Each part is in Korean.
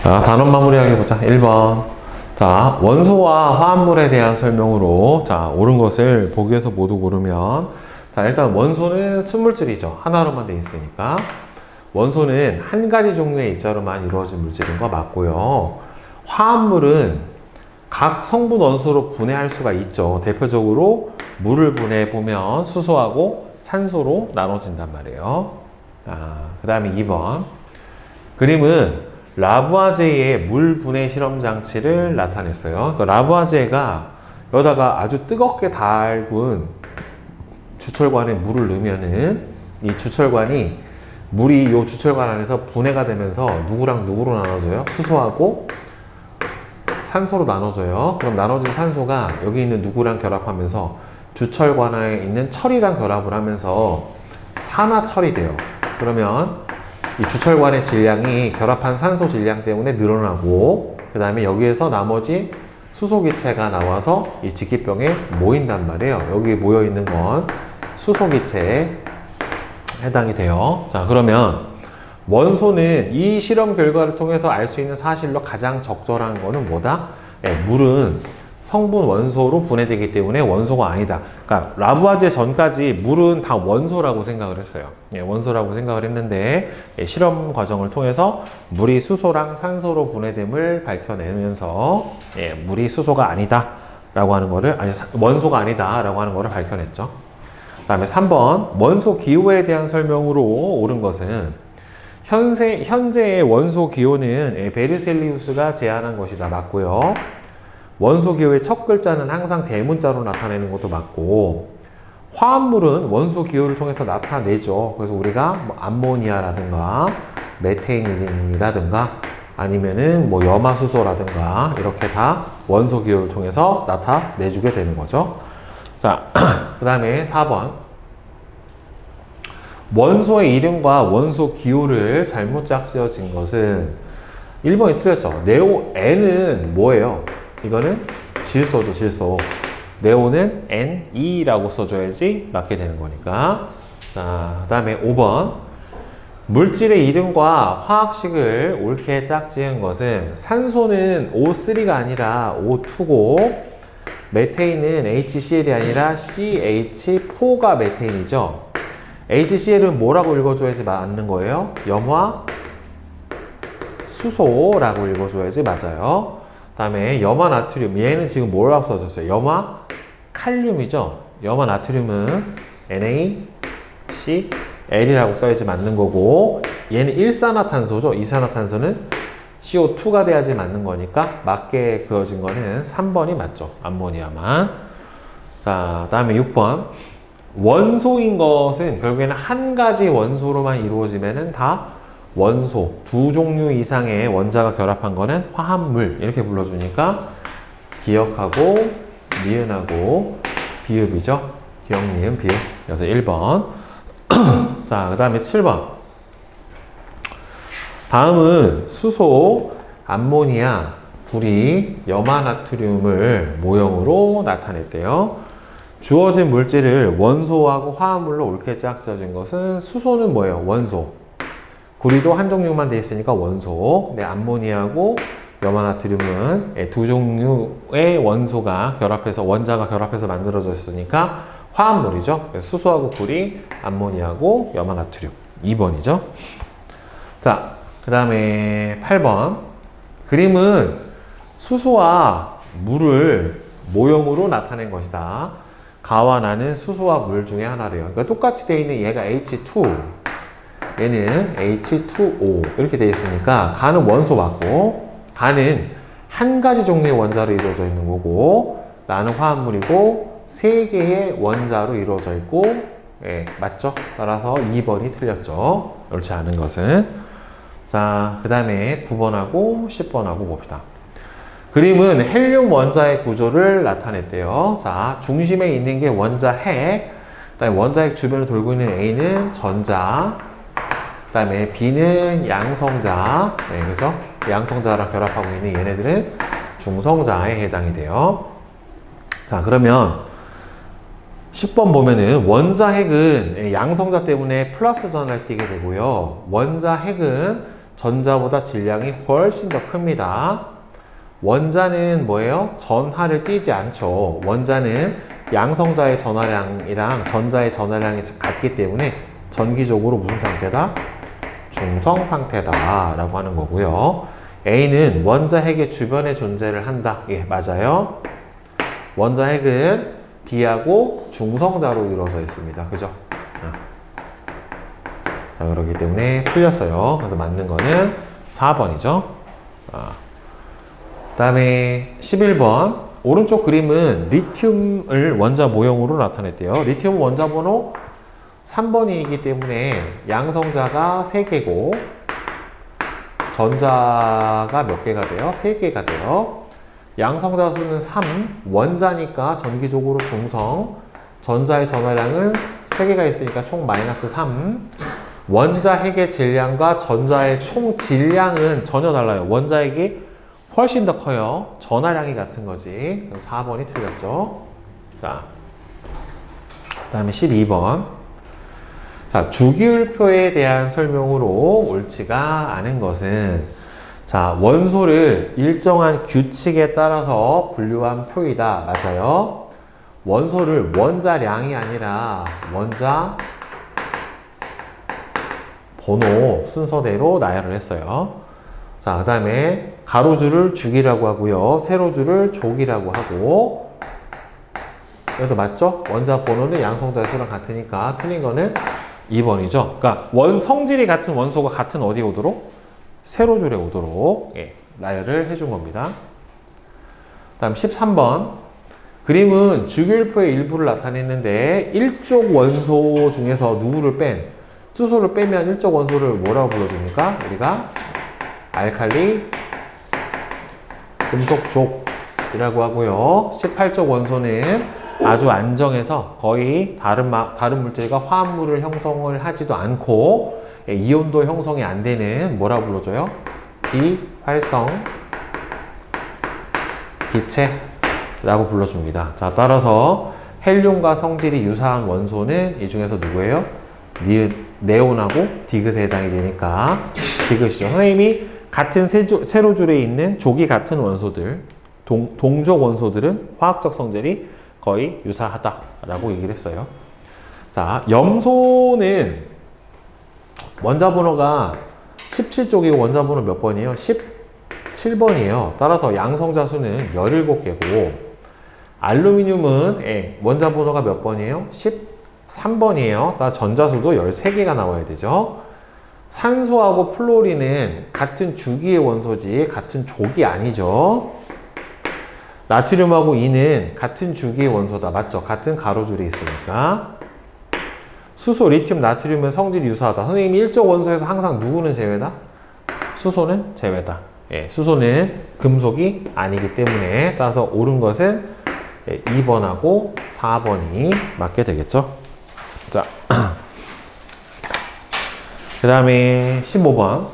자, 단원 마무리하게 보자. 1번. 자, 원소와 화합물에 대한 설명으로, 자, 옳은 것을 보기에서 모두 고르면, 자, 일단 원소는 순물질이죠. 하나로만 되어 있으니까. 원소는 한 가지 종류의 입자로만 이루어진 물질인 거 맞고요. 화합물은 각 성분 원소로 분해할 수가 있죠. 대표적으로 물을 분해해보면 수소하고 산소로 나눠진단 말이에요. 그 다음에 2번. 그림은 라부아제의 물 분해 실험 장치를 나타냈어요. 그러니까 라부아제가 여기다가 아주 뜨겁게 달군 주철관에 물을 넣으면은 이 주철관이 물이 이 주철관 안에서 분해가 되면서 누구랑 누구로 나눠져요? 수소하고 산소로 나눠져요. 그럼 나눠진 산소가 여기 있는 누구랑 결합하면서 주철관 안에 있는 철이랑 결합을 하면서 산화철이 돼요. 그러면 이 주철관의 질량이 결합한 산소 질량 때문에 늘어나고, 그 다음에 여기에서 나머지 수소기체가 나와서 이 직기병에 모인단 말이에요. 여기 모여있는 건 수소기체에 해당이 돼요. 자, 그러면 원소는 이 실험 결과를 통해서 알 수 있는 사실로 가장 적절한 거는 뭐다? 물은 성분 원소로 분해되기 때문에 원소가 아니다. 그러니까 라부아제 전까지 물은 다 원소라고 생각을 했어요. 원소라고 생각을 했는데 실험 과정을 통해서 물이 수소랑 산소로 분해됨을 밝혀내면서 물이 수소가 아니다 라고 하는 거를, 아니 원소가 아니다 라고 하는 거를 밝혀냈죠. 그 다음에 3번 원소 기호에 대한 설명으로 옳은 것은 현재의 원소 기호는 베르셀리우스가 제안한 것이다. 맞고요. 원소 기호의 첫 글자는 항상 대문자로 나타내는 것도 맞고, 화합물은 원소 기호를 통해서 나타내죠. 그래서 우리가 뭐 암모니아라든가 메테인이라든가 아니면은 뭐 염화수소라든가 이렇게 다 원소 기호를 통해서 나타내주게 되는 거죠. 자, 그 다음에 4번. 원소의 이름과 원소 기호를 잘못 짝지어진 것은 1번이 틀렸죠. N은 뭐예요? 이거는 질소죠, 질소. 네온은 Ne-라고 써줘야지 맞게 되는 거니까. 자, 그 다음에 5번. 물질의 이름과 화학식을 옳게 짝지은 것은 산소는 O3가 아니라 O2고, 메테인은 HCl이 아니라 CH4가 메테인이죠. HCl은 뭐라고 읽어줘야지 맞는 거예요? 염화 수소라고 읽어줘야지 맞아요. 그 다음에 염화 나트륨, 얘는 지금 뭐라고 써졌어요? 염화 칼륨이죠. 염화 나트륨은 NaCl이라고 써야지 맞는 거고, 얘는 일산화탄소죠. 이산화탄소는 CO2가 돼야지 맞는 거니까 맞게 그어진 거는 3번이 맞죠. 암모니아만. 자, 그 다음에 6번. 원소인 것은 결국에는 한 가지 원소로만 이루어지면은 다 원소, 두 종류 이상의 원자가 결합한 거는 화합물 이렇게 불러주니까 기역하고 니은하고 비읍이죠. 기역, 니은, 비읍. 그래서 1번. 자, 그 다음에 7번. 다음은 수소, 암모니아, 불이 염화나트륨을 모형으로 나타냈대요. 주어진 물질을 원소하고 화합물로 옳게 짝지어진 것은 수소는 뭐예요? 원소. 구리도 한 종류만 되어 있으니까 원소. 근데 암모니아하고 염화나트륨은 두 종류의 원소가 결합해서, 원자가 결합해서 만들어졌으니까 화합물이죠. 수소하고 구리, 암모니아하고 염화나트륨. 2번이죠. 자, 그 다음에 8번. 그림은 수소와 물을 모형으로 나타낸 것이다. 가와 나는 수소와 물 중에 하나래요. 그러니까 똑같이 되어 있는 얘가 H2, 얘는 H2O 이렇게 되어 있으니까 가는 원소 맞고, 가는 한 가지 종류의 원자로 이루어져 있는 거고, 나는 화합물이고 세 개의 원자로 이루어져 있고, 맞죠? 따라서 2번이 틀렸죠. 옳지 않은 것은. 자, 그 다음에 9번하고 10번하고 봅시다. 그림은 헬륨 원자의 구조를 나타냈대요. 자, 중심에 있는 게 원자 핵, 그 다음에 원자 핵 주변을 돌고 있는 A는 전자, 그 다음에 B는 양성자, 그죠? 양성자랑 결합하고 있는 얘네들은 중성자에 해당이 돼요. 자, 그러면 10번 보면은 원자 핵은 양성자 때문에 플러스 전을 띠게 되고요. 원자 핵은 전자보다 질량이 훨씬 더 큽니다. 원자는 뭐예요? 전하를 띠지 않죠. 원자는 양성자의 전하량이랑 전자의 전하량이 같기 때문에 전기적으로 무슨 상태다? 중성 상태다 라고 하는 거고요. A는 원자 핵의 주변에 존재를 한다. 예, 맞아요. 원자 핵은 B하고 중성자로 이루어져 있습니다. 그죠? 자, 그렇기 때문에 틀렸어요. 그래서 맞는 거는 4번이죠. 그 다음에 11번. 오른쪽 그림은 리튬을 원자 모형으로 나타냈대요. 리튬 원자 번호 3번이기 때문에 양성자가 3개고 전자가 몇 개가 돼요? 3개가 돼요. 양성자 수는 3, 원자니까 전기적으로 중성, 전자의 전하량은 3개가 있으니까 총 마이너스 3. 원자 핵의 질량과 전자의 총 질량은 전혀 달라요. 원자 핵이 훨씬 더 커요. 전하량이 같은 거지. 그래서 4번이 틀렸죠. 자, 그 다음에 12번. 자, 주기율표에 대한 설명으로 옳지가 않은 것은, 자, 원소를 일정한 규칙에 따라서 분류한 표이다. 맞아요. 원소를 원자량이 아니라 원자 번호 순서대로 나열을 했어요. 자, 그 다음에 가로줄을 주기라고 하고요. 세로줄을 족이라고 하고, 이것도 맞죠? 원자 번호는 양성자의 수랑 같으니까 틀린 거는 2번이죠. 그러니까 성질이 같은 원소가 같은 어디에 오도록? 세로줄에 오도록 나열을 해준 겁니다. 다음 13번. 그림은 주기율표의 일부를 나타냈는데 일족 원소 중에서 누구를 수소를 빼면 일족 원소를 뭐라고 불러줍니까? 우리가 알칼리 금속족이라고 하고요. 18족 원소는 아주 안정해서 거의 다른 물질과 화합물을 형성을 하지도 않고 이온도 형성이 안 되는 뭐라고 불러줘요? 비활성 기체라고 불러줍니다. 자, 따라서 헬륨과 성질이 유사한 원소는 이 중에서 누구예요? 네온하고 디귿에 해당이 되니까 디귿이죠. 선생님이 같은 세로줄에 있는 족이 같은 원소들, 동족 원소들은 화학적 성질이 거의 유사하다라고 얘기를 했어요. 자, 염소는 원자 번호가 17쪽이고 원자 번호 몇 번이에요? 17번이에요. 따라서 양성자 수는 17개고, 알루미늄은 원자 번호가 몇 번이에요? 13번이에요. 따라 전자수도 13개가 나와야 되죠. 산소하고 플로린은 같은 주기의 원소지 같은 족이 아니죠. 나트륨하고 이는 같은 주기의 원소다. 맞죠? 같은 가로줄에 있으니까. 수소, 리튬, 나트륨은 성질이 유사하다. 선생님이 일족 원소에서 항상 누구는 제외다? 수소는 제외다. 예, 수소는 금속이 아니기 때문에 따라서 옳은 것은 2번하고 4번이 맞게 되겠죠. 자, 그 다음에 15번.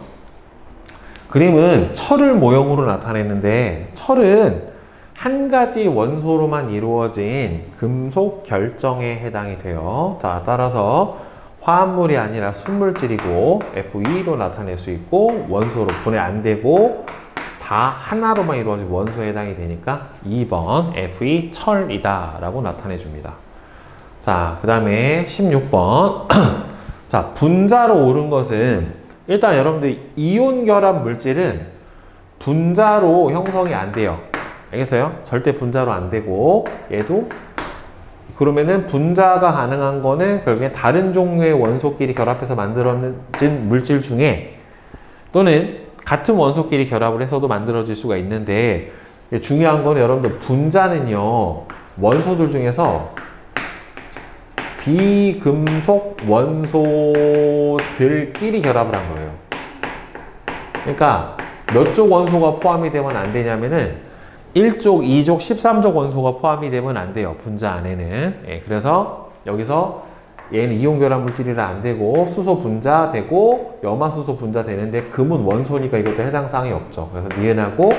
그림은 철을 모형으로 나타냈는데 철은 한 가지 원소로만 이루어진 금속 결정에 해당이 돼요. 자, 따라서 화합물이 아니라 순물질이고 Fe2로 나타낼 수 있고 원소로 분해 안 되고 다 하나로만 이루어진 원소에 해당이 되니까 2번 Fe 철이다 라고 나타내 줍니다. 자, 그 다음에 16번. 자, 분자로 옳은 것은 일단 여러분들 이온 결합 물질은 분자로 형성이 안 돼요. 알겠어요? 절대 분자로 안 되고, 얘도 그러면은 분자가 가능한 거는 결국에 다른 종류의 원소끼리 결합해서 만들어진 물질 중에 또는 같은 원소끼리 결합을 해서도 만들어질 수가 있는데, 중요한 거는 여러분들 분자는요 원소들 중에서 비금속 원소들끼리 결합을 한 거예요. 그러니까 몇 쪽 원소가 포함이 되면 안 되냐면은 1족, 2족, 13족 원소가 포함이 되면 안 돼요. 분자 안에는. 예, 그래서 여기서 얘는 이온 결합 물질이라 안 되고 수소 분자 되고 염화수소 분자 되는데 금은 원소니까 이것도 해당 사항이 없죠. 그래서 니은하고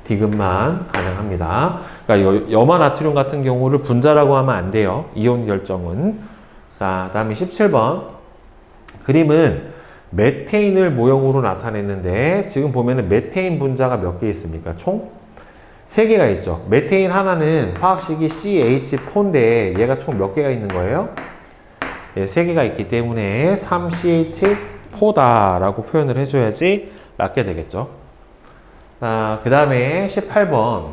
디귿만 가능합니다. 그러니까 염화나트륨 같은 경우를 분자라고 하면 안 돼요. 이온 결정은. 자, 다음에 17번. 그림은 메테인을 모형으로 나타냈는데 지금 보면은 메테인 분자가 몇 개 있습니까? 총 3개가 있죠. 메테인 하나는 화학식이 CH4인데 얘가 총 몇 개가 있는 거예요? 예, 3개가 있기 때문에 3CH4다라고 표현을 해줘야지 맞게 되겠죠. 그 다음에 18번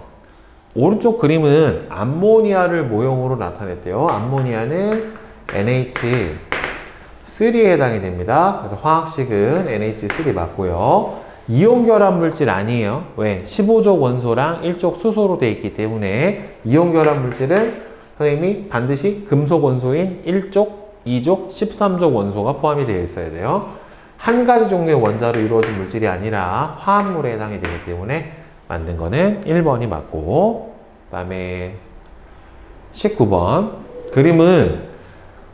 오른쪽 그림은 암모니아를 모형으로 나타냈대요. 암모니아는 NH3에 해당이 됩니다. 그래서 화학식은 NH3 맞고요. 이온 결합 물질 아니에요. 왜? 15족 원소랑 1족 수소로 되어 있기 때문에 이온 결합 물질은 선생님이 반드시 금속 원소인 1족, 2족, 13족 원소가 포함이 되어 있어야 돼요. 한 가지 종류의 원자로 이루어진 물질이 아니라 화합물에 해당이 되기 때문에 만든 거는 1번이 맞고, 그 다음에 19번 그림은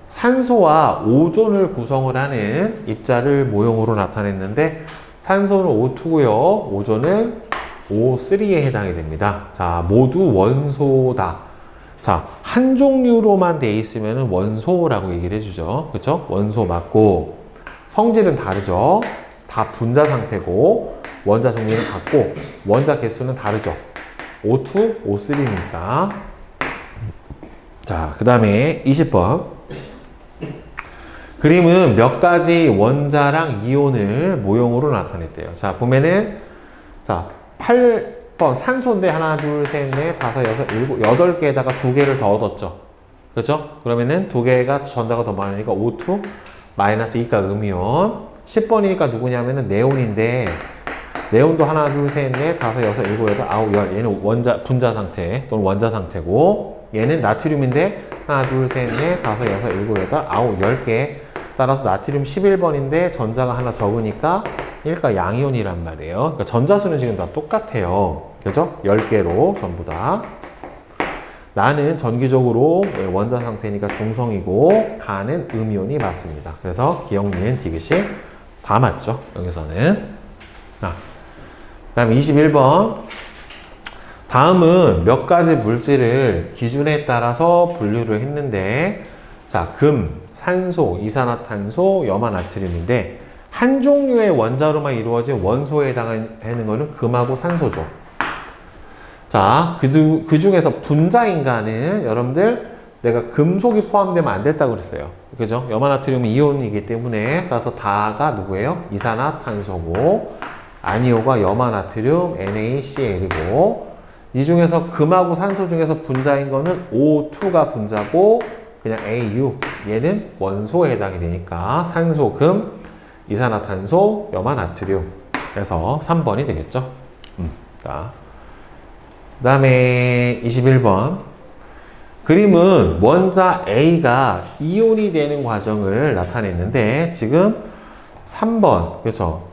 산소와 오존을 구성을 하는 입자를 모형으로 나타냈는데 산소는 O2고요. 오존은 O3에 해당이 됩니다. 자, 모두 원소다. 자, 한 종류로만 돼 있으면 원소라고 얘기를 해주죠. 그쵸? 원소 맞고, 성질은 다르죠. 다 분자 상태고, 원자 종류는 같고, 원자 개수는 다르죠. O2, O3니까. 자, 그 다음에 20번. 그림은 몇 가지 원자랑 이온을 모형으로 나타냈대요. 자, 보면은, 자, 8번 산소인데 하나, 둘, 셋, 넷, 다섯, 여섯, 일곱, 8개에다가 2개를 더 얻었죠. 그렇죠? 그러면은 2개가 전자가 더 많으니까 O2 마이너스 2가 음이온. 10번이니까 누구냐면은 네온인데, 네온도 하나, 둘, 셋, 넷, 다섯, 여섯, 일곱, 여덟, 아홉, 열. 얘는 분자 상태 또는 원자 상태고, 얘는 나트륨인데 하나, 둘, 셋, 넷, 다섯, 여섯, 일곱, 여덟, 아홉, 10개. 따라서 나트륨 11번인데 전자가 하나 적으니까 1가 양이온이란 말이에요. 그러니까 전자수는 지금 다 똑같아요. 그죠? 10개로 전부 다. 나는 전기적으로 원자 상태니까 중성이고, 가는 음이온이 맞습니다. 그래서 기억, 니은, 디귿이 다 맞죠. 여기서는. 그 다음에 21번. 다음은 몇 가지 물질을 기준에 따라서 분류를 했는데, 자, 금, 산소, 이산화탄소, 염화나트륨인데 한 종류의 원자로만 이루어진 원소에 해당하는 거는 금하고 산소죠. 자, 그 중에서 분자인가는 여러분들 내가 금속이 포함되면 안 됐다고 그랬어요. 그죠? 염화나트륨은 이온이기 때문에 따라서 다가 누구예요? 이산화탄소고, 아니오가 염화나트륨 NaCl이고, 이 중에서 금하고 산소 중에서 분자인 거는 O2가 분자고 그냥 AU, 얘는 원소에 해당이 되니까 산소, 금, 이산화탄소, 염화나트륨. 그래서 3번이 되겠죠. 자, 그 다음에 21번. 그림은 원자 A가 이온이 되는 과정을 나타냈는데 지금 3번, 그렇죠?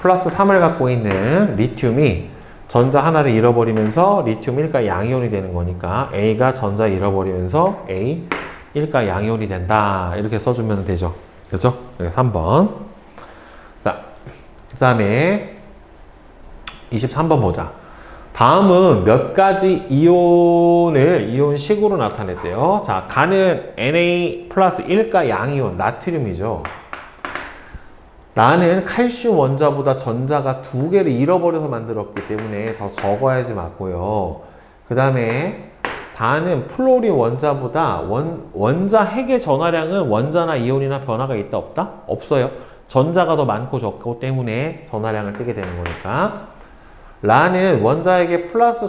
플러스 3을 갖고 있는 리튬이 전자 하나를 잃어버리면서 리튬 1가 양이온이 되는 거니까 A가 전자 잃어버리면서 A 1가 양이온이 된다. 이렇게 써주면 되죠. 그렇죠? 3번. 자, 그 다음에 23번 보자. 다음은 몇 가지 이온을 이온식으로 나타냈대요. 자, 가는 Na 플러스 1가 양이온, 나트륨이죠. 나는 칼슘 원자보다 전자가 2개를 잃어버려서 만들었기 때문에 더 적어야지 맞고요. 그 다음에 다는 플로린 원자보다 원자 핵의 전하량은 원자나 이온이나 변화가 있다 없다? 없어요. 전자가 더 많고 적고 때문에 전하량을 떼게 되는 거니까. 라는 원자핵의 플러스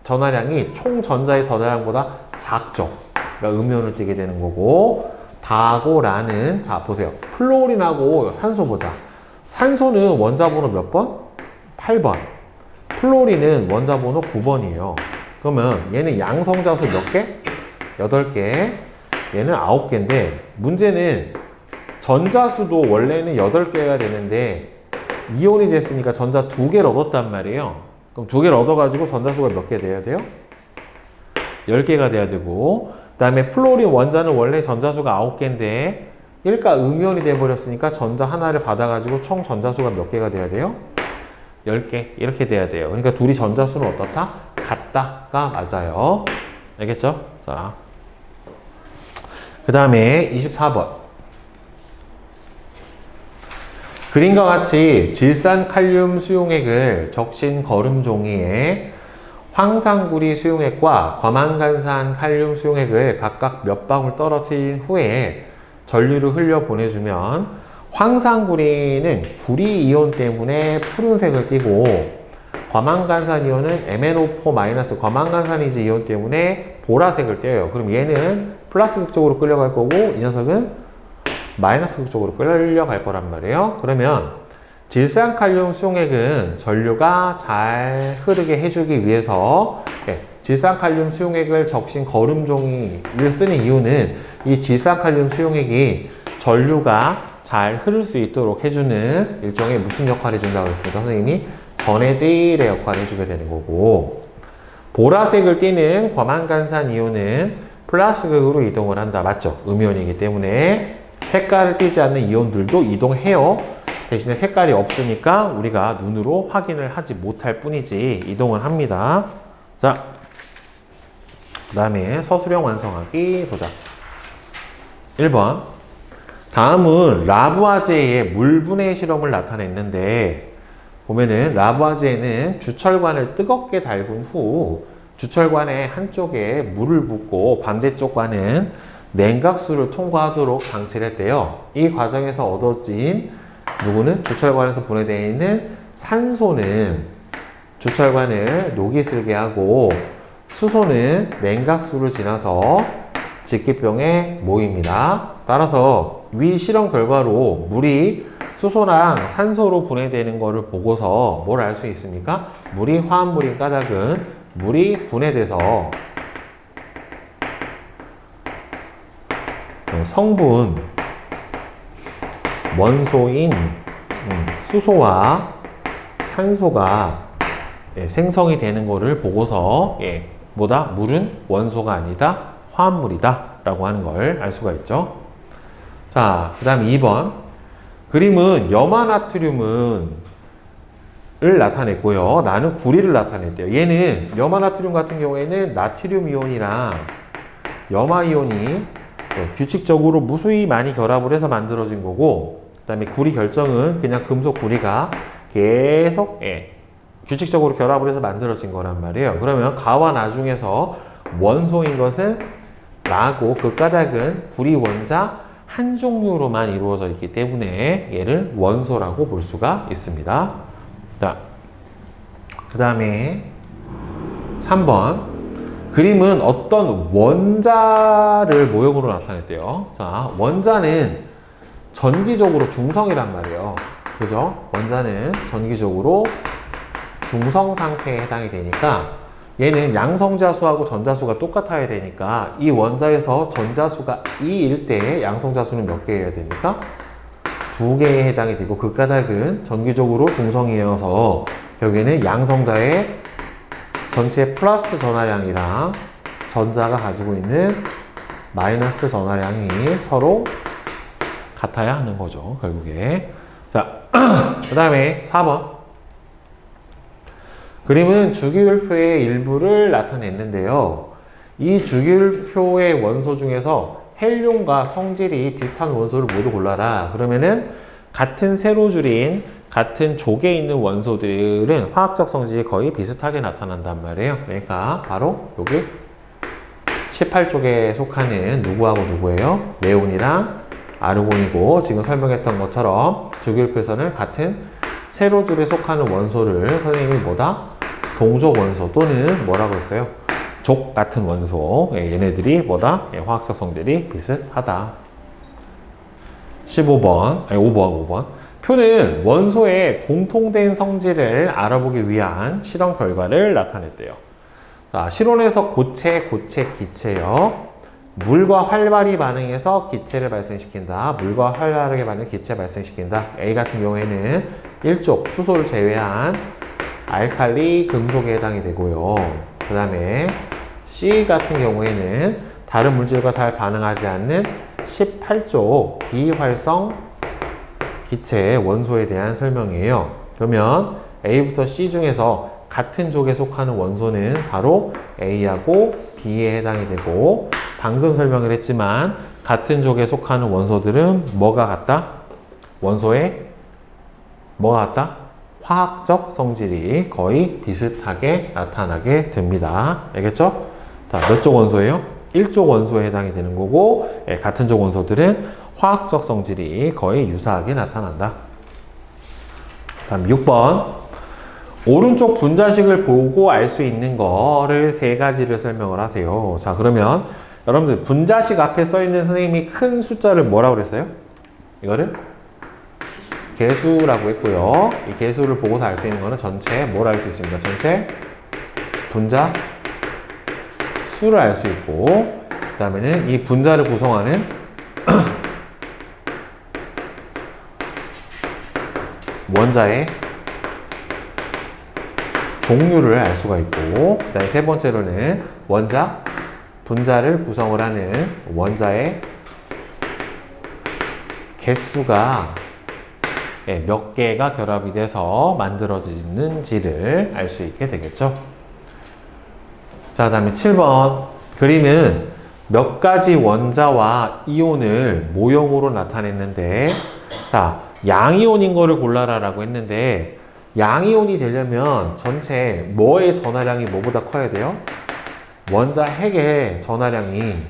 전하량이 총 전자의 전하량보다 작죠. 그러니까 음이온을 떼게 되는 거고, 다하고 라는, 자 보세요. 플로린하고 산소 보자. 산소는 원자 번호 몇 번? 8번. 플로린은 원자 번호 9번이에요. 그러면 얘는 양성자수 몇 개? 8개. 얘는 9개인데 문제는 전자수도 원래는 8개가 되는데 이온이 됐으니까 전자 2개를 얻었단 말이에요. 그럼 2개를 얻어가지고 전자수가 몇 개 돼야 돼요? 10개가 돼야 되고, 그 다음에 플로린 원자는 원래 전자수가 9개인데 1가 음이온이 돼버렸으니까 전자 하나를 받아가지고 총 전자수가 몇 개가 돼야 돼요? 10개 이렇게 돼야 돼요. 그러니까 둘이 전자수는 어떻다? 같다가 맞아요. 알겠죠? 자, 그 다음에 24번. 그림과 같이 질산칼륨 수용액을 적신 거름 종이에 황산구리 수용액과 과망간산 칼륨 수용액을 각각 몇 방울 떨어뜨린 후에 전류를 흘려 보내주면 황산구리는 구리 이온 때문에 푸른색을 띠고 과망간산 이온은 MnO4- 과망간산이지 이온 때문에 보라색을 띄어요. 그럼 얘는 플러스 극쪽으로 끌려갈 거고 이 녀석은 마이너스 극쪽으로 끌려갈 거란 말이에요. 그러면 질산칼륨 수용액은 전류가 잘 흐르게 해주기 위해서 질산칼륨 수용액을 적신 거름종이를 쓰는 이유는 이 질산칼륨 수용액이 전류가 잘 흐를 수 있도록 해주는 일종의 무슨 역할을 해준다고 했습니까? 선생님이 전해질의 역할을 해주게 되는 거고, 보라색을 띠는 과망간산 이온은 플러스 극으로 이동을 한다. 맞죠? 음이온이기 때문에 색깔을 띠지 않는 이온들도 이동해요. 대신에 색깔이 없으니까 우리가 눈으로 확인을 하지 못할 뿐이지 이동을 합니다. 자, 그 다음에 서술형 완성하기 보자. 1번. 다음은 라부아제의 물분해 실험을 나타냈는데, 보면은 라부아제는 주철관을 뜨겁게 달군 후 주철관의 한쪽에 물을 붓고 반대쪽과는 냉각수를 통과하도록 장치를 했대요. 이 과정에서 얻어진 누구는 주철관에서 분해되어 있는 산소는 주철관을 녹이 슬게 하고 수소는 냉각수를 지나서 직기병에 모입니다. 따라서 위 실험 결과로 물이 수소랑 산소로 분해되는 것을 보고서 뭘 알 수 있습니까? 물이 화합물인 까닭은 물이 분해돼서 성분 원소인 수소와 산소가 생성이 되는 것을 보고서 뭐다? 물은 원소가 아니다, 화합물이다 라고 하는 걸 알 수가 있죠. 자, 그 다음 2번. 그림은 염화나트륨을 나타냈고요. 나는 구리를 나타냈대요. 얘는 염화나트륨 같은 경우에는 나트륨 이온이랑 염화 이온이 규칙적으로 무수히 많이 결합을 해서 만들어진 거고, 그 다음에 구리 결정은 그냥 금속 구리가 계속 규칙적으로 결합을 해서 만들어진 거란 말이에요. 그러면 가와 나 중에서 원소인 것은 나고 그 까닭은 구리 원자 한 종류로만 이루어져 있기 때문에 얘를 원소라고 볼 수가 있습니다. 자, 그 다음에 3번. 그림은 어떤 원자를 모형으로 나타냈대요. 자, 원자는 전기적으로 중성이란 말이에요. 그죠? 원자는 전기적으로 중성 상태에 해당이 되니까 얘는 양성자수하고 전자수가 똑같아야 되니까 이 원자에서 전자수가 2일 때 양성자수는 몇 개여야 됩니까? 2개에 해당이 되고 그 까닭은 전기적으로 중성이어서 여기에는 양성자의 전체 플러스 전하량이랑 전자가 가지고 있는 마이너스 전하량이 서로 같아야 하는 거죠, 결국에. 자, 그 다음에 4번. 그림은 주기율표의 일부를 나타냈는데요. 이 주기율표의 원소 중에서 헬륨과 성질이 비슷한 원소를 모두 골라라. 그러면은 같은 세로줄인 같은 족에 있는 원소들은 화학적 성질이 거의 비슷하게 나타난단 말이에요. 그러니까 바로 여기 18쪽에 속하는 누구하고 누구예요? 네온이랑 아르곤이고, 지금 설명했던 것처럼 주기율표에서는 같은 세로줄에 속하는 원소를 선생님이 뭐다? 동족 원소 또는 뭐라고 했어요? 족 같은 원소. 얘네들이 뭐다? 화학적 성질이 비슷하다. 5번. 표는 원소의 공통된 성질을 알아보기 위한 실험 결과를 나타냈대요. 자, 실온에서 고체, 기체요. 물과 활발히 반응해서 기체를 발생시킨다. 물과 활발하게 반응 기체 발생시킨다. A 같은 경우에는 일족, 수소를 제외한 알칼리 금속에 해당이 되고요. 그 다음에 C 같은 경우에는 다른 물질과 잘 반응하지 않는 18족 비활성 기체 원소에 대한 설명이에요. 그러면 A부터 C 중에서 같은 족에 속하는 원소는 바로 A하고 B에 해당이 되고, 방금 설명을 했지만 같은 족에 속하는 원소들은 뭐가 같다? 원소의 뭐가 같다? 화학적 성질이 거의 비슷하게 나타나게 됩니다. 알겠죠? 자, 몇 쪽 원소예요? 1쪽 원소에 해당이 되는 거고, 같은 쪽 원소들은 화학적 성질이 거의 유사하게 나타난다. 다음 6번. 오른쪽 분자식을 보고 알 수 있는 거를 세 가지를 설명을 하세요. 자, 그러면 여러분들 분자식 앞에 써 있는 선생님이 큰 숫자를 뭐라고 그랬어요? 이거를 개수라고 했고요. 이 개수를 보고서 알 수 있는 거는 전체 뭘 알 수 있습니다. 전체 분자 수를 알 수 있고, 그 다음에는 이 분자를 구성하는 원자의 종류를 알 수가 있고, 그 다음에 세 번째로는 분자를 구성을 하는 원자의 개수가 몇 개가 결합이 돼서 만들어지는지를 알 수 있게 되겠죠. 자, 다음에 7번. 그림은 몇 가지 원자와 이온을 모형으로 나타냈는데, 자, 양이온인 거를 골라라 라고 했는데, 양이온이 되려면 전체 뭐의 전하량이 뭐보다 커야 돼요? 원자 핵의 전하량이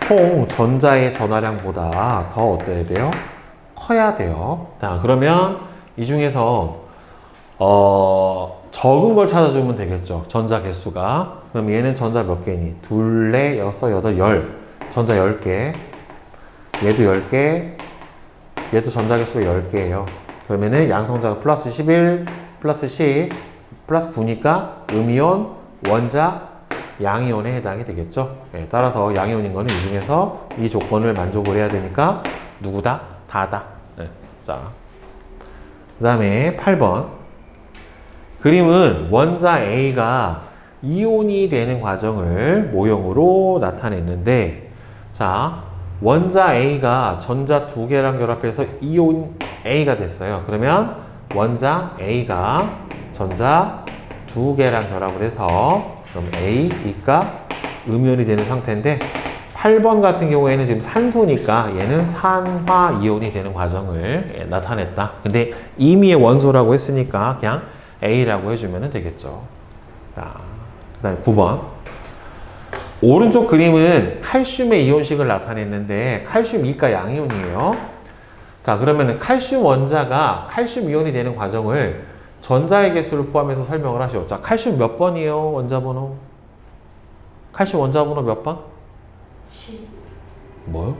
총 전자의 전하량보다 더 어때야 돼요? 커야 돼요. 자, 그러면 이 중에서 적은 걸 찾아주면 되겠죠. 전자 개수가. 그럼 얘는 전자 몇 개니? 둘, 넷, 여섯, 여덟, 열. 전자 10개. 얘도 10개. 얘도 전자 개수가 10개예요. 그러면은 양성자가 플러스 11, 플러스 10, 플러스 9니까 음이온, 원자, 양이온에 해당이 되겠죠. 네, 따라서 양이온인 거는 이 중에서 이 조건을 만족을 해야 되니까 누구다? 다다. 네, 자, 그 다음에 8번. 그림은 원자 A가 이온이 되는 과정을 모형으로 나타냈는데, 자, 원자 A가 전자 2개랑 결합해서 이온 A가 됐어요. 그러면 원자 A가 전자 2개랑 결합을 해서 그럼 A, B가 음이온이 되는 상태인데, 8번 같은 경우에는 지금 산소니까 얘는 산화이온이 되는 과정을 나타냈다. 근데 임의의 원소라고 했으니까 그냥 A라고 해주면 되겠죠. 자, 그 다음에 9번. 오른쪽 그림은 칼슘의 이온식을 나타냈는데, 칼슘 2가 양이온이에요. 자, 그러면 칼슘 원자가 칼슘 이온이 되는 과정을 전자의 개수를 포함해서 설명을 하시오. 자, 칼슘 몇 번이에요? 원자번호? 칼슘 원자번호 몇 번? 10. 뭐요?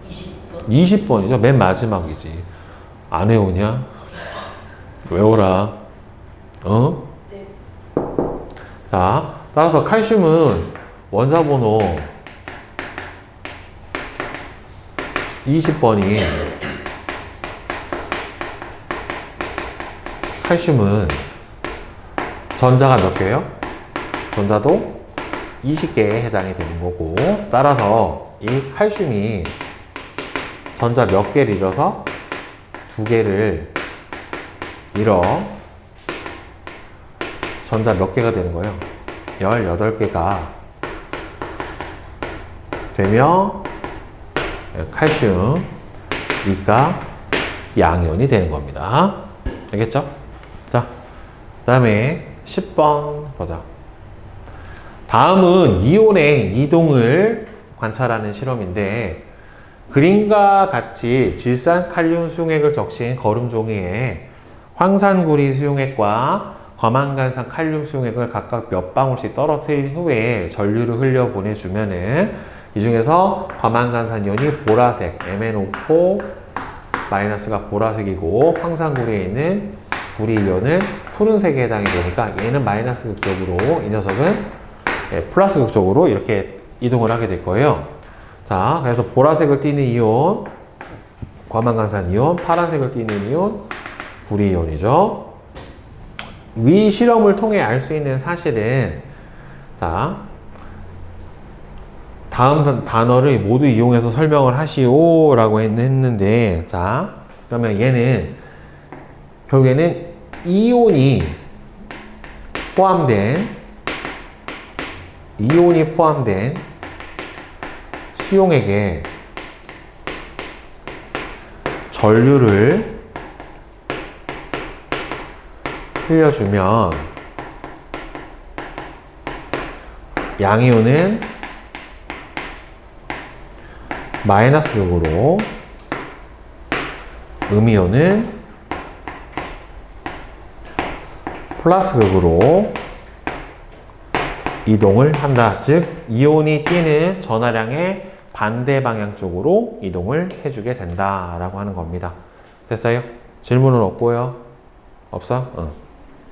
20번. 20번이죠. 맨 마지막이지. 안 외우냐? 외워라. 어? 네. 자, 따라서 칼슘은 원자번호 20번이 칼슘은 전자가 몇 개예요? 전자도 20개에 해당이 되는 거고, 따라서 이 칼슘이 전자 몇 개를 잃어서 2개를 잃어 전자 몇 개가 되는 거예요? 18개가 되며 칼슘 2가 양이온이 되는 겁니다. 알겠죠? 자, 그 다음에 10번 보자. 다음은 이온의 이동을 관찰하는 실험인데, 그림과 같이 질산칼륨 수용액을 적신 거름 종이에 황산구리 수용액과 과망간산 칼륨 수용액을 각각 몇 방울씩 떨어뜨린 후에 전류를 흘려 보내주면은 이 중에서 과망간산 이온이 보라색 MnO4 마이너스가 보라색이고, 황산구리에 있는 구리 이온은 푸른색에 해당이 되니까 얘는 마이너스 극적으로, 이 녀석은 플러스 극적으로 이렇게 이동을 하게 될 거예요. 자, 그래서 보라색을 띠는 이온 과망간산 이온, 파란색을 띠는 이온 구리 이온이죠. 위 실험을 통해 알 수 있는 사실은, 자, 다음 단어를 모두 이용해서 설명을 하시오 라고 했는데, 자, 그러면 얘는 결국에는 이온이 포함된 수용액에 전류를 흘려주면 양이온은 마이너스 극으로 음이온은 플러스 극으로 이동을 한다. 즉 이온이 뛰는 전하량의 반대 방향 쪽으로 이동을 해주게 된다라고 하는 겁니다. 됐어요? 질문은 없고요. 없어?